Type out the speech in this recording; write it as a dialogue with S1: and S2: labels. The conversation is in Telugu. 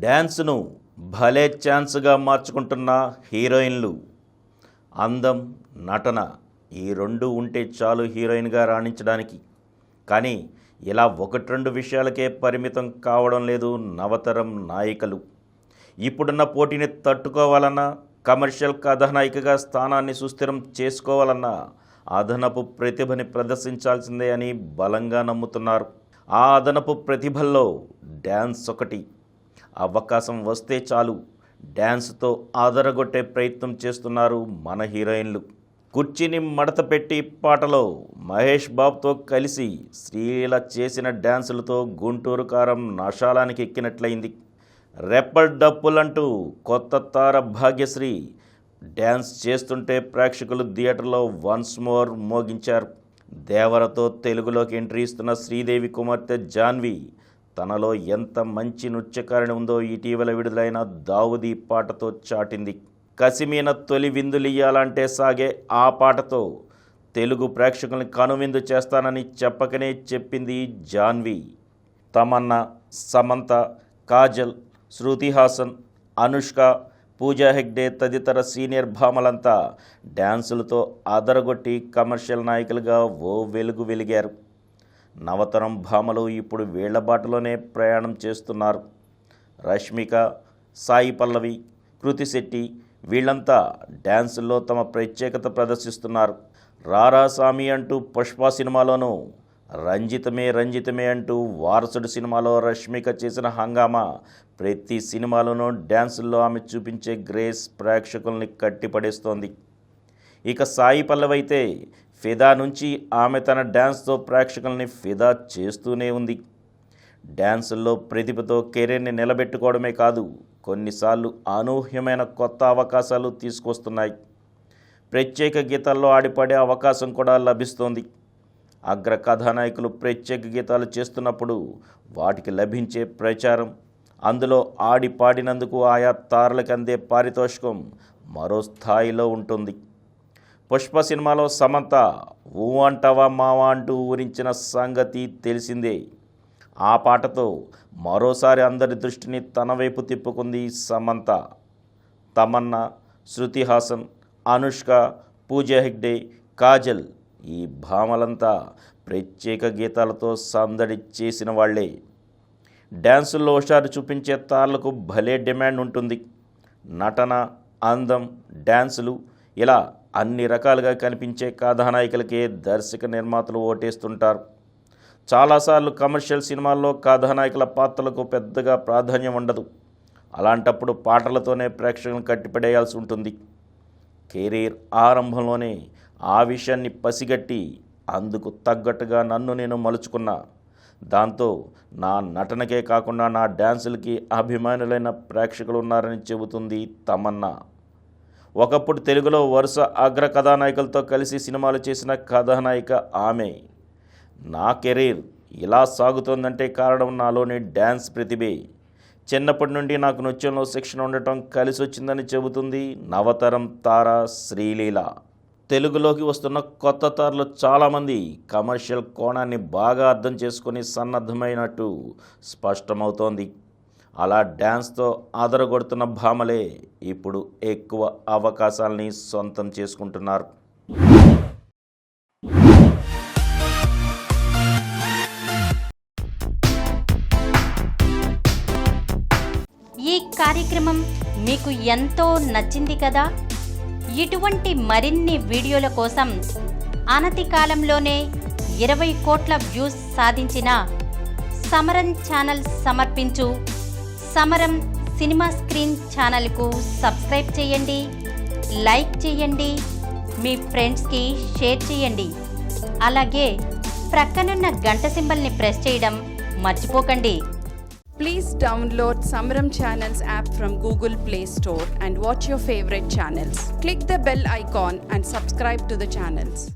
S1: డ్యాన్స్ను భలే ఛాన్స్గా మార్చుకుంటున్న హీరోయిన్లు. అందం, నటన ఈ రెండు ఉంటే చాలు హీరోయిన్గా రాణించడానికి. కానీ ఇలా ఒకటి రెండు విషయాలకే పరిమితం కావడం లేదు నవతరం నాయికలు. ఇప్పుడున్న పోటీని తట్టుకోవాలన్నా, కమర్షియల్ కథానాయికగా స్థానాన్ని సుస్థిరం చేసుకోవాలన్నా అదనపు ప్రతిభని ప్రదర్శించాల్సిందే అని బలంగా నమ్ముతున్నారు. ఆ అదనపు ప్రతిభల్లో డ్యాన్స్ ఒకటి. అవకాశం వస్తే చాలు డ్యాన్స్తో ఆదరగొట్టే ప్రయత్నం చేస్తున్నారు మన హీరోయిన్లు. కుర్చీని మడత పెట్టి పాటలో మహేష్ బాబుతో కలిసి శ్రీలీల చేసిన డ్యాన్సులతో గుంటూరు కారం నషాలానికి ఎక్కినట్లయింది. రెప్పల్ డప్పులంటూ కొత్త తార భాగ్యశ్రీ డ్యాన్స్ చేస్తుంటే ప్రేక్షకులు థియేటర్లో వన్స్ మోర్ మోగించారు. దేవరతో తెలుగులోకి ఎంట్రీ ఇస్తున్న శ్రీదేవి కుమార్తె జాన్వి తనలో ఎంత మంచి నృత్యకారిణి ఉందో ఇటీవల విడుదలైన దావుదీ పాటతో చాటింది. కసిమీన తొలి విందులియ్యాలంటే సాగే ఆ పాటతో తెలుగు ప్రేక్షకుల్ని కనువిందు చేస్తానని చెప్పకనే చెప్పింది జాన్వి. తమన్నా, సమంత, కాజల్, శృతి హాసన్, అనుష్క, పూజా హెగ్డే తదితర సీనియర్ భామలంతా డ్యాన్సులతో అదరగొట్టి కమర్షియల్ నాయకులుగా ఓ వెలుగు వెలిగారు. నవతరం భామలు ఇప్పుడు వీళ్ల బాటలోనే ప్రయాణం చేస్తున్నారు. రష్మిక, సాయి పల్లవి, కృతి శెట్టి వీళ్ళంతా డ్యాన్సుల్లో తమ ప్రత్యేకత ప్రదర్శిస్తున్నారు. రారా సామి అంటూ పుష్ప సినిమాలోనూ, రంజితమే రంజితమే అంటూ వారసుడు సినిమాలో రష్మిక చేసిన హంగామా, ప్రతి సినిమాలోనూ డ్యాన్సుల్లో ఆమె చూపించే గ్రేస్ ప్రేక్షకుల్ని కట్టిపడేస్తోంది. ఇక సాయి పల్లవి అయితే ఫిదా నుంచి ఆమె తన డ్యాన్స్తో ప్రేక్షకుల్ని ఫిదా చేస్తూనే ఉంది. డ్యాన్సుల్లో ప్రతిభతో కెరీర్ని నిలబెట్టుకోవడమే కాదు, కొన్నిసార్లు అనూహ్యమైన కొత్త అవకాశాలు తీసుకొస్తున్నాయి. ప్రత్యేక గీతాల్లో ఆడిపడే అవకాశం కూడా లభిస్తోంది. అగ్ర కథానాయకులు ప్రత్యేక గీతాలు చేస్తున్నప్పుడు వాటికి లభించే ప్రచారం, అందులో ఆడి పాడినందుకు ఆయా తారలకు అందే పారితోషికం మరో స్థాయిలో ఉంటుంది. పుష్ప సినిమాలో సమంత ఊ అంటావా మావా అంటూ ఊరించిన సంగతి తెలిసిందే. ఆ పాటతో మరోసారి అందరి దృష్టిని తన వైపు తిప్పుకుంది సమంత. తమన్నా, శృతి హాసన్, అనుష్క, పూజా హెగ్డే, కాజల్ ఈ భామలంతా ప్రత్యేక గీతాలతో సందడి చేసిన వాళ్లే. డ్యాన్సుల్లో హుషారు చూపించే తారలకు భలే డిమాండ్ ఉంటుంది. నటన, అందం, డ్యాన్సులు ఇలా అన్ని రకాలుగా కనిపించే కథానాయికలకే దర్శక నిర్మాతలు ఓటేస్తుంటారు. చాలాసార్లు కమర్షియల్ సినిమాల్లో కథానాయకుల పాత్రలకు పెద్దగా ప్రాధాన్యం ఉండదు. అలాంటప్పుడు పాటలతోనే ప్రేక్షకులను కట్టిపడేయాల్సి ఉంటుంది. కెరీర్ ఆరంభంలోనే ఆ విషయాన్ని పసిగట్టి అందుకు తగ్గట్టుగా నన్ను నేను మలుచుకున్నా. దాంతో నా నటనకే కాకుండా నా డ్యాన్సులకి అభిమానులైన ప్రేక్షకులు ఉన్నారని చెబుతుంది తమన్నా. ఒకప్పుడు తెలుగులో వరుస అగ్ర కథానాయకులతో కలిసి సినిమాలు చేసిన కథానాయిక ఆమె. నా కెరీర్ ఇలా సాగుతోందంటే కారణం నాలోని డ్యాన్స్ ప్రతిభే. చిన్నప్పటి నుండి నాకు నృత్యంలో శిక్షణ ఉండటం కలిసి వచ్చిందని చెబుతుంది నవతరం తార శ్రీలీల. తెలుగులోకి వస్తున్న కొత్త తారలు చాలామంది కమర్షియల్ కోణాన్ని బాగా అర్థం చేసుకొని సన్నద్ధమైనట్టు స్పష్టమవుతోంది. అలా డ్యాన్స్తో ఆదరగొడుతున్న భామలే ఇప్పుడు ఎక్కువ అవకాశాలని సొంతం చేసుకుంటున్నారు.
S2: ఈ కార్యక్రమం మీకు ఎంతో నచ్చింది కదా. ఇటువంటి మరిన్ని వీడియోల కోసం అనతి కాలంలోనే 20 కోట్ల వ్యూస్ సాధించిన సమరం ఛానల్ సమర్పించు సమరం సినిమా స్క్రీన్ ఛానల్కు సబ్స్క్రైబ్ చేయండి, లైక్ చేయండి, మీ ఫ్రెండ్స్కి షేర్ చేయండి. అలాగే ప్రక్కనున్న గంట సింబల్ని ప్రెస్ చేయడం మర్చిపోకండి.
S3: Please download Samaram Channels app from Google Play Store and watch your favorite channels. Click the bell icon and subscribe to the channels.